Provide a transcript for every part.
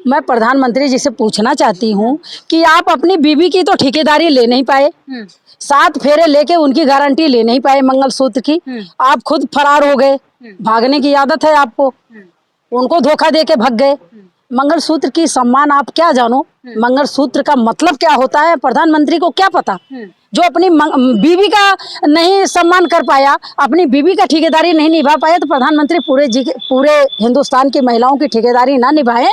मैं प्रधानमंत्री जी से पूछना चाहती हूँ कि आप अपनी बीवी की तो ठेकेदारी ले नहीं पाए, 7 फेरे लेके उनकी गारंटी ले नहीं पाए मंगलसूत्र की। आप खुद फरार हो गए, भागने की आदत है आपको, उनको धोखा दे के भाग गए। मंगलसूत्र की सम्मान आप क्या जानो, मंगलसूत्र का मतलब क्या होता है प्रधानमंत्री को क्या पता। जो अपनी बीवी का नहीं सम्मान कर पाया, अपनी बीवी का ठेकेदारी नहीं निभा पाया, तो प्रधानमंत्री पूरे हिंदुस्तान की महिलाओं की ठेकेदारी ना निभाए।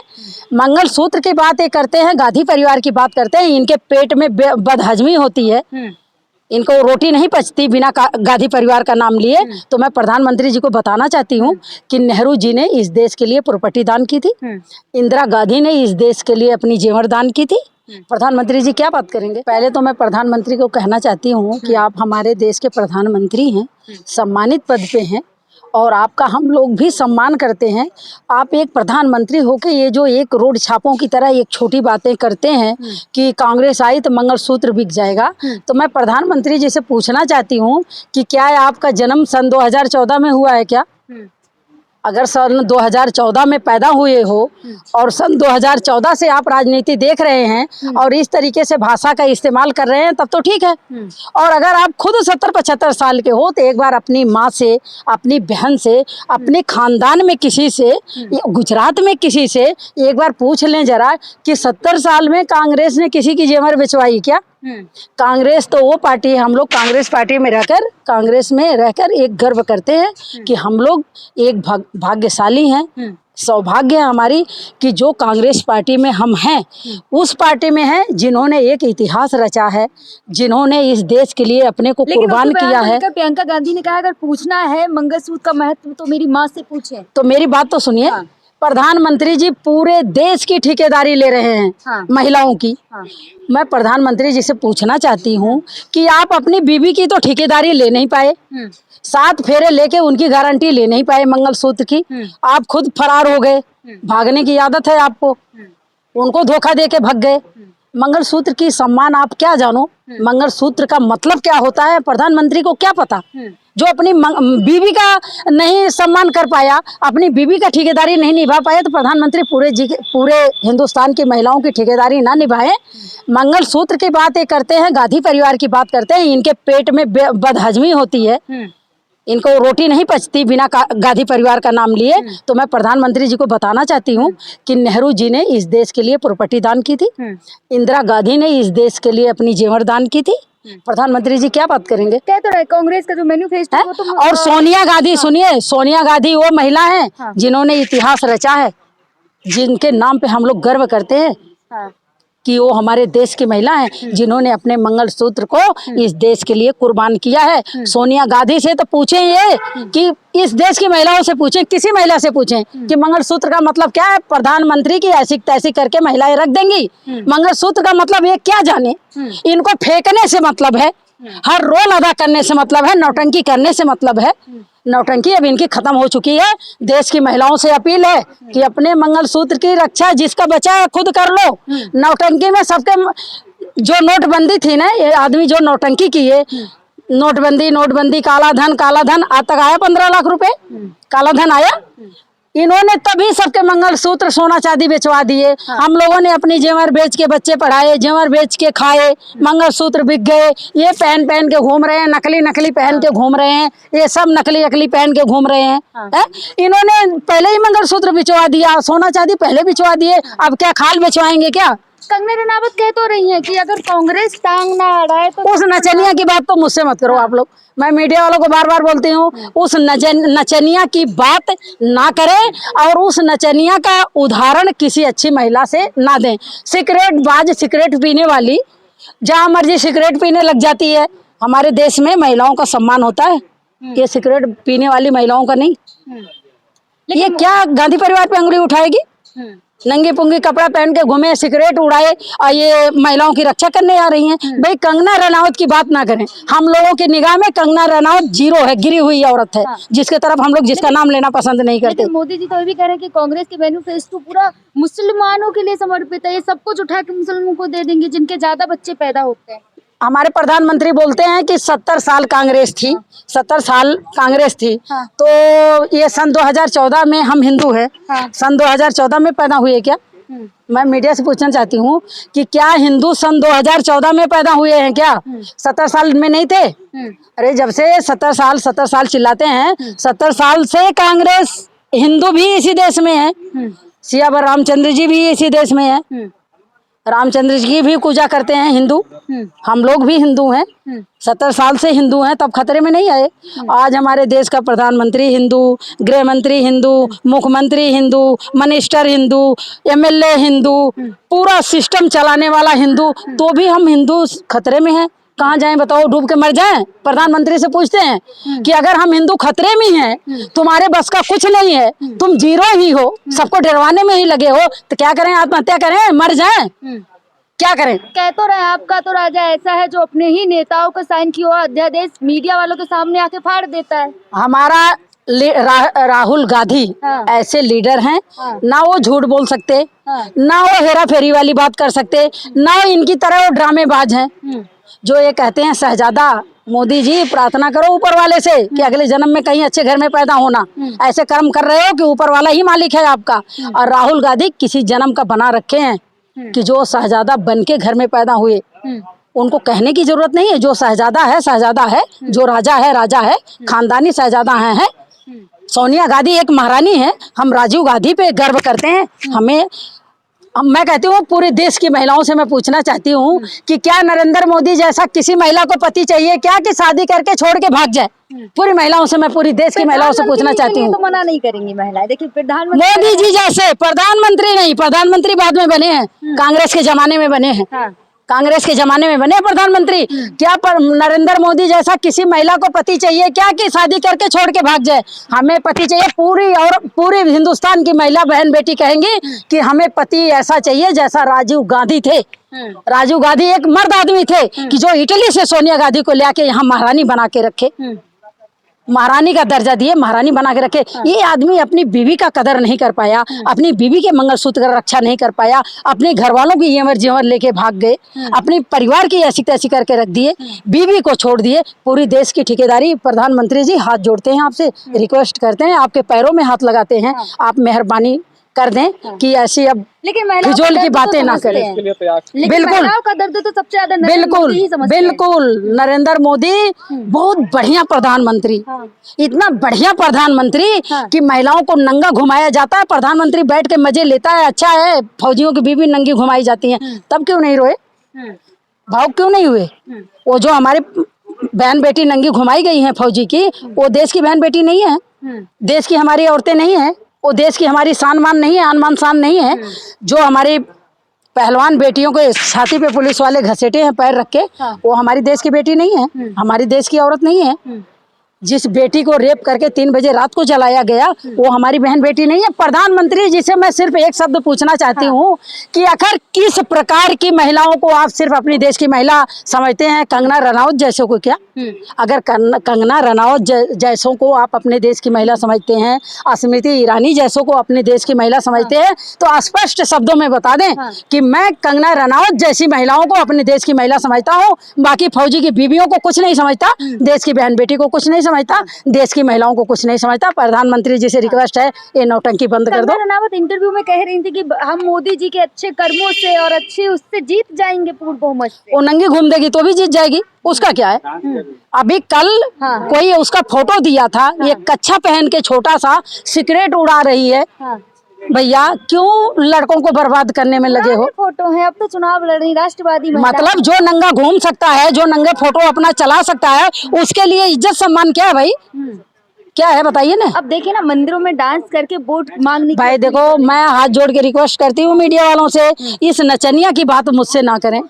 मंगलसूत्र की बात ये करते हैं, गांधी परिवार की बात करते हैं, इनके पेट में बदहजमी होती है, इनको रोटी नहीं पचती बिना गांधी परिवार का नाम लिए। तो मैं प्रधानमंत्री जी को बताना चाहती हूँ कि नेहरू जी ने इस देश के लिए प्रॉपर्टी दान की थी, इंदिरा गांधी ने इस देश के लिए अपनी जेवर दान की थी। प्रधानमंत्री जी क्या बात करेंगे। पहले तो मैं प्रधानमंत्री को कहना चाहती हूँ कि आप हमारे देश के प्रधानमंत्री हैं, सम्मानित पद पे हैं और आपका हम लोग भी सम्मान करते हैं। आप एक प्रधानमंत्री होकर ये जो एक रोड छापों की तरह एक छोटी बातें करते हैं कि कांग्रेस आई तो मंगलसूत्र बिक जाएगा, तो मैं प्रधानमंत्री जी से पूछना चाहती हूँ कि क्या आपका जन्म सन 2014 में हुआ है क्या? अगर सन 2014 में पैदा हुए हो और सन 2014 से आप राजनीति देख रहे हैं और इस तरीके से भाषा का इस्तेमाल कर रहे हैं, तब तो ठीक है। और अगर आप खुद 70-75 साल के हो तो एक बार अपनी माँ से, अपनी बहन से, अपने खानदान में किसी से, गुजरात में किसी से एक बार पूछ लें जरा कि 70 साल में कांग्रेस ने किसी की जेवर बिचवाई क्या? कांग्रेस तो वो पार्टी है, हम लोग कांग्रेस पार्टी में रहकर, कांग्रेस में रहकर एक गर्व करते हैं कि हम लोग एक भाग्यशाली हैं। सौभाग्य है हमारी कि जो कांग्रेस पार्टी में हम हैं, उस पार्टी में हैं जिन्होंने एक इतिहास रचा है, जिन्होंने इस देश के लिए अपने को कुर्बान किया है। प्रियंका गांधी ने कहा अगर पूछना है मंगलसूत्र का महत्व तो मेरी माँ से पूछे। तो मेरी बात तो सुनिए। हाँ। प्रधानमंत्री जी पूरे देश की ठेकेदारी ले रहे हैं। हाँ। महिलाओं की। हाँ। मैं प्रधानमंत्री जी से पूछना चाहती हूँ कि आप अपनी बीवी की तो ठेकेदारी ले नहीं पाए, 7 फेरे लेके उनकी गारंटी ले नहीं पाए मंगलसूत्र की। आप खुद फरार हो गए, भागने की आदत है आपको, उनको धोखा दे के भाग गए। मंगलसूत्र की सम्मान आप क्या जानो, मंगलसूत्र का मतलब क्या होता है प्रधानमंत्री को क्या पता। जो अपनी बीवी का नहीं सम्मान कर पाया, अपनी बीवी का ठेकेदारी नहीं निभा पाया, तो प्रधानमंत्री पूरे हिंदुस्तान की महिलाओं की ठेकेदारी ना निभाए। मंगलसूत्र की बात ये करते हैं, गांधी परिवार की बात करते हैं, इनके पेट में बदहजमी होती है, इनको रोटी नहीं पचती बिना गांधी परिवार का नाम लिए। तो मैं प्रधानमंत्री जी को बताना चाहती हूँ कि नेहरू जी ने इस देश के लिए प्रॉपर्टी दान की थी, इंदिरा गांधी ने इस देश के लिए अपनी जेवर दान की थी। प्रधानमंत्री जी क्या बात करेंगे। कह तो रहे कांग्रेस का जो मैनिफेस्टो है तो और सोनिया गांधी, सुनिए, सोनिया गांधी वो महिला है जिन्होंने इतिहास रचा है, जिनके नाम पे हम लोग गर्व करते हैं कि वो हमारे देश की महिला हैं, जिन्होंने अपने मंगलसूत्र को इस देश के लिए कुर्बान किया है। सोनिया गांधी से तो पूछें, ये कि इस देश की महिलाओं से पूछें, किसी महिला से पूछें कि मंगलसूत्र का मतलब क्या है। प्रधानमंत्री की ऐसी तैसी करके महिलाएं रख देंगी। मंगलसूत्र का मतलब ये क्या जाने। इनको फेंकने से मतलब है, हर रोल अदा करने से मतलब है, नौटंकी करने से मतलब है। नौटंकी अब इनकी खत्म हो चुकी है। देश की महिलाओं से अपील है कि अपने मंगलसूत्र की रक्षा जिसका बचा है खुद कर लो। नौटंकी में सबके, जो नोटबंदी थी ना, ये आदमी जो नौटंकी की है, नोटबंदी काला धन आज तक आया 15 लाख रुपए काला धन आया। इन्होंने तभी सबके मंगलसूत्र सोना चांदी बेचवा दिए। हम लोगों ने अपनी जेवर बेच के बच्चे पढ़ाए, जेवर बेच के खाए, मंगलसूत्र बिक गए। ये पहन के घूम रहे हैं, नकली पहन के घूम रहे हैं, ये सब नकली पहन के घूम रहे हैं। इन्होंने पहले ही मंगलसूत्र बिचवा दिया, सोना चांदी पहले बिचवा दिए, अब क्या खाल बिचवाएंगे क्या। कंगना रनावत कह तो रही है कि अगर कांग्रेस टांग ना अड़ाए तो उस नचनिया की बात तो मुझसे मत करो आप लोग। मैं मीडिया वालों को बार बोलती हूँ, उस नचनिया की बात ना करें और उस नचनिया का उदाहरण किसी अच्छी महिला से ना दें। सिगरेट पीने वाली जहाँ मर्जी सिगरेट पीने लग जाती है। हमारे देश में महिलाओं का सम्मान होता है, ये सिगरेट पीने वाली महिलाओं का नहीं। ये क्या गांधी परिवार पे अंगुली उठाएगी। नंगी पुंगी कपड़ा पहन के घूमे, सिगरेट उड़ाए और ये महिलाओं की रक्षा करने आ रही हैं। भाई कंगना रनावत की बात ना करें। हम लोगों की निगाह में कंगना रनावत जीरो है, गिरी हुई औरत है। जिसके तरफ हम लोग जिसका नाम लेना पसंद नहीं करते। मोदी जी तो ये भी कह रहे हैं कि कांग्रेस के मैनिफेस्टो पूरा मुसलमानों के लिए समर्पित है, ये सब कुछ उठा के मुसलमानों को दे देंगे जिनके ज्यादा बच्चे पैदा होते हैं। हमारे प्रधानमंत्री बोलते हैं कि 70 साल कांग्रेस थी, 70 साल कांग्रेस थी। तो ये सन 2014 में हम हिंदू हैं। सन 2014 में पैदा हुए क्या? मैं मीडिया से पूछना चाहती हूँ कि क्या हिंदू सन 2014 में पैदा हुए हैं क्या? 70 साल में नहीं थे? अरे जब से 70 साल चिल्लाते हैं, 70 साल से कांग्रेस, हिंदू भी इसी देश में है, सियावर रामचंद्र जी भी इसी देश में है, रामचंद्र जी की भी पूजा करते हैं हिंदू, हम लोग भी हिंदू हैं, 70 साल से हिंदू हैं, तब खतरे में नहीं आए। आज हमारे देश का प्रधानमंत्री हिंदू, गृह मंत्री हिंदू, मुख्यमंत्री हिंदू, मिनिस्टर हिंदू, एमएलए हिंदू, पूरा सिस्टम चलाने वाला हिंदू, तो भी हम हिंदू खतरे में हैं। कहाँ जाएं बताओ, डूब के मर जाएं? प्रधानमंत्री से पूछते हैं कि अगर हम हिंदू खतरे में हैं, तुम्हारे बस का कुछ नहीं है, तुम जीरो ही हो, सबको डरवाने में ही लगे हो, तो क्या करें? आत्महत्या करें, मर जाएं? क्या करें? कह तो रहे आपका तो राजा ऐसा है जो अपने ही नेताओं को साइन किया हुआ अध्यादेश मीडिया वालों के सामने आके फाड़ देता है। हमारा राहुल गांधी ऐसे लीडर हैं, ना वो झूठ बोल सकते, ना वो हेरा फेरी वाली बात कर सकते, ना इनकी तरह वो ड्रामेबाज हैं जो ये कहते हैं शहजादा मोदी जी प्रार्थना करो ऊपर वाले से कि अगले जन्म में कहीं अच्छे घर में पैदा होना, ऐसे कर्म कर रहे हो कि ऊपर वाला ही मालिक है आपका। और राहुल गांधी किसी जन्म का बना रखे हैं कि जो शहजादा बन के घर में पैदा हुए, उनको कहने की जरूरत नहीं है, जो शहजादा है, जो राजा है, खानदानी शहजादा है। सोनिया गांधी एक महारानी है, हम राजीव गांधी पे गर्व करते हैं। मैं कहती हूँ पूरे देश की महिलाओं से मैं पूछना चाहती हूँ कि क्या नरेंद्र मोदी जैसा किसी महिला को पति चाहिए क्या कि शादी करके छोड़ के भाग जाए? पूरी महिलाओं से, मैं पूरी देश की महिलाओं से पूछना चाहती हूँ। तो मना नहीं करेंगी महिलाएं। देखिए प्रधानमंत्री मोदी जी जैसे, प्रधानमंत्री नहीं, प्रधानमंत्री बाद में बने हैं, कांग्रेस के जमाने में बने हैं, कांग्रेस के जमाने में बने प्रधानमंत्री। क्या नरेंद्र मोदी जैसा किसी महिला को पति चाहिए क्या कि शादी करके छोड़ के भाग जाए? हमें पति चाहिए, पूरी हिंदुस्तान की महिला बहन बेटी कहेंगी कि हमें पति ऐसा चाहिए जैसा राजीव गांधी थे। राजीव गांधी एक मर्द आदमी थे कि जो इटली से सोनिया गांधी को लेके यहाँ महारानी बना के रखे, महारानी का दर्जा दिए, महारानी बना के रखे। ये आदमी अपनी बीवी का कदर नहीं कर पाया, अपनी बीवी के मंगलसूत्र का रक्षा नहीं कर पाया, अपने घर वालों की येवर जेवर लेके भाग गए, अपने परिवार की ऐसी तैसी करके रख दिए, बीवी को छोड़ दिए। पूरी देश की ठेकेदारी, प्रधानमंत्री जी हाथ जोड़ते हैं आपसे, रिक्वेस्ट करते हैं, आपके पैरों में हाथ लगाते हैं, आप मेहरबानी कर दें कि ऐसी अब लेकिन फिजूल की बातें ना करें। बिल्कुल का दर्द तो सबसे ज्यादा बिल्कुल नरेंद्र मोदी बहुत बढ़िया प्रधानमंत्री, इतना बढ़िया प्रधानमंत्री कि महिलाओं को नंगा घुमाया जाता है, प्रधानमंत्री बैठ के मजे लेता है। अच्छा है, फौजियों की बीवी नंगी घुमाई जाती हैं, तब क्यों नहीं रोए, भावुक क्यों नहीं हुए? वो जो हमारे बहन बेटी नंगी घुमाई गई है फौजी की, वो देश की बहन बेटी नहीं है, देश की हमारी औरतें नहीं है, वो देश की हमारी शान मान नहीं है, आन मान शान नहीं है। जो हमारी पहलवान बेटियों को छाती पे पुलिस वाले घसीटे हैं पैर रख के, वो हमारी देश की बेटी नहीं है, हमारी देश की औरत नहीं है। जिस बेटी को रेप करके 3 बजे रात को जलाया गया, वो हमारी बहन बेटी नहीं है। प्रधानमंत्री जी से मैं सिर्फ एक शब्द पूछना चाहती हूँ कि आखिर किस प्रकार की महिलाओं को आप सिर्फ अपनी देश की महिला समझते हैं? कंगना रनौत जैसों को क्या? अगर कंगना रनौत जैसों को आप अपने देश की महिला समझते हैं, स्मृति ईरानी जैसों को अपने देश की महिला समझते हैं, तो स्पष्ट शब्दों में बता दें कि मैं कंगना रनौत जैसी महिलाओं को अपने देश की महिला समझता हूँ, बाकी फौजी की बीवियों को कुछ नहीं समझता, देश की बहन बेटी को कुछ नहीं समझता, देश की महिलाओं को कुछ नहीं समझता। प्रधानमंत्री जी से रिक्वेस्ट है, ये नौटंकी बंद कर दो। कंगना रनौत इंटरव्यू में कह रही थी कि हम मोदी जी के अच्छे कर्मों से और अच्छे उससे जीत जाएंगे पूर्ण बहुमत से। वो नंगी घूम देगी तो भी जीत जाएगी, उसका क्या है? अभी कल कोई उसका फोटो दिया था, ये कच्छा पहन के छोटा सा सिगरेट उड़ा रही है। भैया क्यों लड़कों को बर्बाद करने में लगे हो? फोटो है, अब तो चुनाव लड़ रही राष्ट्रवादी महिला। मतलब जो नंगा घूम सकता है, जो नंगे फोटो अपना चला सकता है, उसके लिए इज्जत सम्मान क्या है भाई? क्या है बताइए ना। अब देखिए ना, मंदिरों में डांस करके वोट मांगने भाई देखो, मैं हाथ जोड़ के रिक्वेस्ट करती हूँ मीडिया वालों से, इस नचनिया की बात मुझसे ना करें।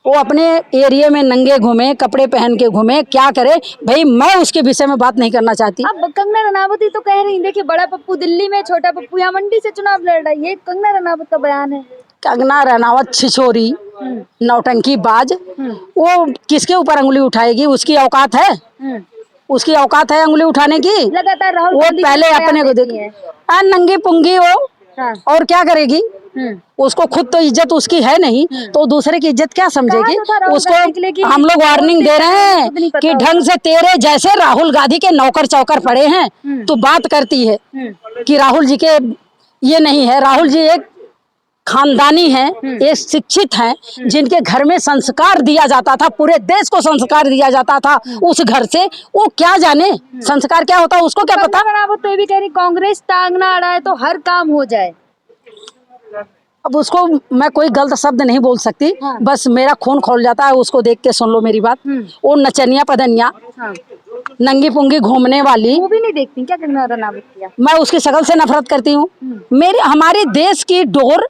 वो अपने एरिया में नंगे घूमे, कपड़े पहन के घूमे, क्या करे भाई, मैं उसके विषय में बात नहीं करना चाहती। अब कंगना रनावत तो कह रही, देखिए बड़ा पप्पू दिल्ली में, छोटा पप्पू यहाँ मंडी से चुनाव लड़ रही है, कंगना रनावत का बयान है। कंगना रनावत छिछोरी, नौटंकी बाज, वो किसके ऊपर अंगुली उठाएगी? उसकी औकात है? उसकी औकात है अंगुली उठाने की? लगातार राहुल वो पहले अपने को देखिए, नंगी पुंगी वो, और क्या करेगी? उसको खुद तो इज्जत उसकी है नहीं, तो दूसरे की इज्जत क्या समझेगी? उसको हम लोग वार्निंग दे रहे हैं कि ढंग से, तेरे जैसे राहुल गांधी के नौकर चौकर पड़े हैं, तो बात करती है कि राहुल जी के ये नहीं है। राहुल जी एक खानदानी हैं, ये शिक्षित हैं, जिनके घर में संस्कार दिया जाता था, पूरे देश को संस्कार दिया जाता था उस घर से, वो क्या जाने संस्कार क्या होता है, उसको क्या पता। कंगना रनावत तो ये भी कह रही कांग्रेस टांगना अड़ा है तो हर काम हो जाए। अब उसको मैं कोई गलत शब्द नहीं बोल सकती। हाँ। बस मेरा खून खौल जाता है उसको देख के। सुन लो मेरी बात। वो नचनिया पदनिया हाँ। नंगी पुंगी घूमने वाली, वो भी नहीं देखती क्या कंगना रनावत किया? मैं उसकी शक्ल से नफरत करती हूँ। मेरे हमारे देश की डोर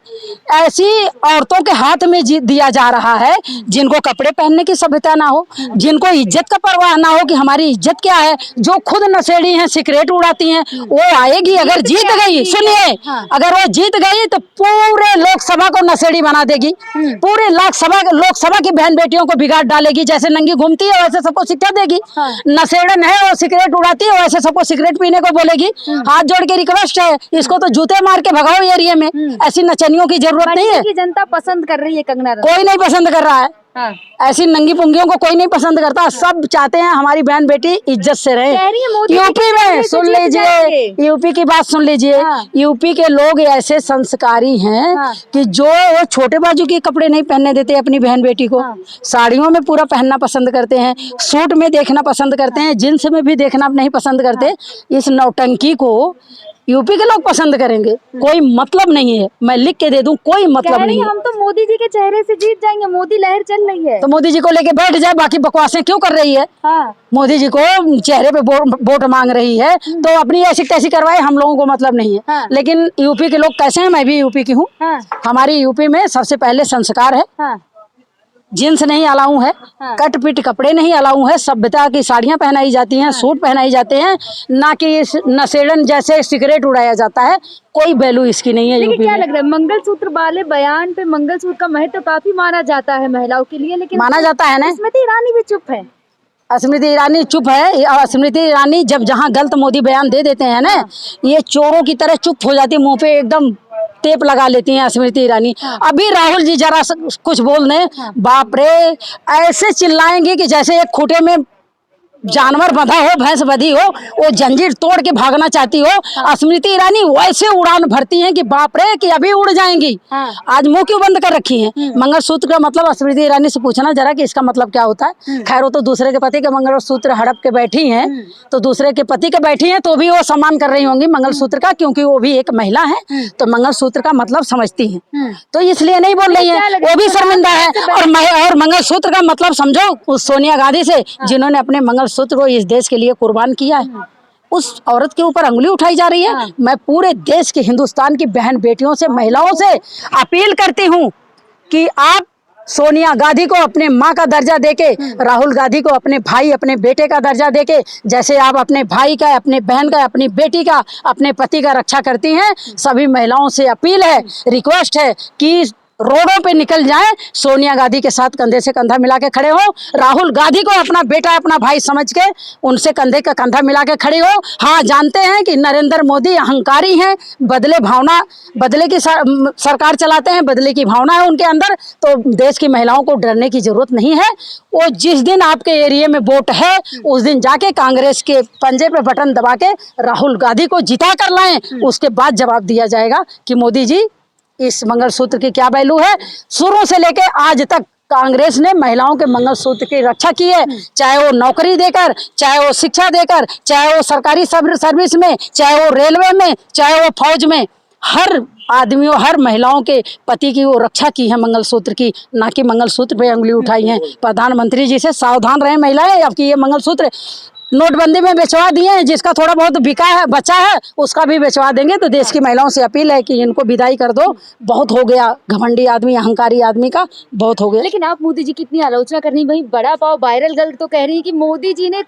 ऐसी औरतों के हाथ में दिया जा रहा है जिनको कपड़े पहनने की सभ्यता ना हो, जिनको इज्जत का परवाह ना हो कि हमारी इज्जत क्या है, जो खुद नशेड़ी हैं, सिगरेट उड़ाती हैं, वो आएगी अगर जीत गई, सुनिए, अगर वो जीत गई तो पूरे लोकसभा को नशेड़ी बना देगी, पूरे लोकसभा की बहन बेटियों को बिगाड़ डालेगी। जैसे नंगी घूमती है वैसे सबको शिक्षा देगी। नशेड़न है वो सिगरेट उड़ाती है वैसे सबको सिगरेट पीने को बोलेगी। हाथ जोड़ के रिक्वेस्ट है, इसको तो जूते मार के भगाओ एरिया में। ऐसी नचनियों की जरूरत नहीं है। की जनता पसंद कर रही है कंगना रनावत। कोई नहीं पसंद कर रहा है। हाँ। ऐसी नंगी पुंगियों को कोई नहीं पसंद करता। सब चाहते हैं हमारी बहन बेटी इज्जत से रहे। कह रही है मोदी यूपी में सुन लीजिए, यूपी की बात सुन लीजिए। हाँ। यूपी के लोग ऐसे संस्कारी हैं हाँ। कि जो वो छोटे बाजू के कपड़े नहीं पहनने देते अपनी बहन बेटी को। हाँ। साड़ियों में पूरा पहनना पसंद करते हैं, सूट में देखना पसंद करते हैं, जींस में भी देखना नहीं पसंद करते। इस नौटंकी को यूपी के लोग पसंद करेंगे, कोई मतलब नहीं है। मैं लिख के दे दूं, कोई मतलब नहीं है। हम तो मोदी जी के चेहरे से जीत जाएंगे, मोदी लहर चल रही है। तो मोदी जी को लेके बैठ जाए, बाकी बकवासें क्यों कर रही है। हाँ। मोदी जी को चेहरे पे वोट मांग रही है तो अपनी ऐसी तैसी करवाए, हम लोगों को मतलब नहीं है। हाँ। लेकिन यूपी के लोग कैसे हैं, मैं भी यूपी की हूँ। हाँ। हमारी यूपी में सबसे पहले संस्कार है। हाँ। जींस नहीं अलाउ है, हाँ। कट पीट कपड़े नहीं अलाउ है, सभ्यता की साड़ियाँ पहनाई जाती हैं, सूट पहनाई जाते हैं, ना कि इस नशेड़न जैसे सिगरेट उड़ाया जाता है। कोई वैल्यू इसकी नहीं है लेकिन यूपी क्या में। लग रहा है मंगलसूत्र वाले बयान पे मंगलसूत्र का महत्व काफी माना जाता है महिलाओं के लिए, लेकिन माना जाता है ना। स्मृति ईरानी भी चुप है। स्मृति ईरानी चुप है। स्मृति ईरानी जब जहाँ गलत मोदी बयान दे देते हैं ना, ये चोरों की तरह चुप हो जाती है, मुंह पे एकदम टेप लगा लेती हैं स्मृति ईरानी। अभी राहुल जी जरा कुछ बोल दें, बाप रे, ऐसे चिल्लाएंगे कि जैसे एक खूंटे में जानवर बंधा हो, भैंस बंधी हो, वो जंजीर तोड़ के भागना चाहती हो। स्मृति ईरानी वैसे उड़ान भरती हैं कि बाप रे, कि अभी उड़ जाएंगी। आज मुंह क्यों बंद कर रखी हैं? मंगलसूत्र का मतलब स्मृति ईरानी से पूछना जरा कि इसका मतलब क्या होता है। खैर वो तो दूसरे के पति के मंगलसूत्र हड़प के बैठी हैं, तो दूसरे के पति के बैठी हैं तो भी वो सम्मान कर रही होंगी मंगलसूत्र का, क्योंकि वो भी एक महिला है तो मंगलसूत्र का मतलब समझती हैं, तो इसलिए नहीं बोल रही है। वो भी शर्मिंदा है। और मंगलसूत्र का मतलब समझो उस सोनिया गांधी से, जिन्होंने अपने मंगलसूत्र को इस देश के लिए कुर्बान किया है, उस औरत के ऊपर अंगुली उठाई जा रही है। मैं पूरे देश के, हिंदुस्तान की बहन बेटियों से, महिलाओं से अपील करती हूँ कि आप सोनिया गांधी को अपने माँ का दर्जा देके, राहुल गांधी को अपने भाई, अपने बेटे का दर्जा देके, जैसे आप अपने भाई का, अपने बहन का, अपनी बेटी का, अपने पति का रक्षा करती हैं, सभी महिलाओं से अपील है, रिक्वेस्ट है कि रोडों पे निकल जाएं, सोनिया गांधी के साथ कंधे से कंधा मिला के खड़े हो, राहुल गांधी को अपना बेटा, अपना भाई समझ के उनसे कंधे का कंधा मिला के खड़े हो। हाँ, जानते हैं कि नरेंद्र मोदी अहंकारी हैं, बदले की सरकार चलाते हैं, बदले की भावना है उनके अंदर, तो देश की महिलाओं को डरने की जरूरत नहीं है। वो जिस दिन आपके एरिया में वोट है उस दिन जाके कांग्रेस के पंजे पे बटन दबा के राहुल गांधी को जिता कर लाएं, उसके बाद जवाब दिया जाएगा कि मोदी जी इस मंगलसूत्र की क्या वैल्यू है। शुरू से लेके आज तक कांग्रेस ने महिलाओं के मंगलसूत्र की रक्षा की है, चाहे वो नौकरी देकर, चाहे वो शिक्षा देकर, चाहे वो सरकारी सर्विस में, चाहे वो रेलवे में, चाहे वो फौज में, हर आदमियों, हर महिलाओं के पति की वो रक्षा की है मंगलसूत्र की, ना कि मंगलसूत्र पे उंगली उठाई है। प्रधानमंत्री जी से सावधान रहे महिलाएं, आपकी ये मंगलसूत्र नोटबंदी में बेचवा दिए हैं, जिसका थोड़ा बहुत बिका है, बचा है, उसका भी बेचवा देंगे। तो देश की महिलाओं से अपील है कि इनको विदाई कर दो, बहुत हो गया घमंडी आदमी, अहंकारी आदमी का बहुत हो गया। लेकिन आप मोदी जी की इतनी आलोचना करनी, वही बड़ा पाव वायरल गर्ल तो कह रही है कि मोदी जी ने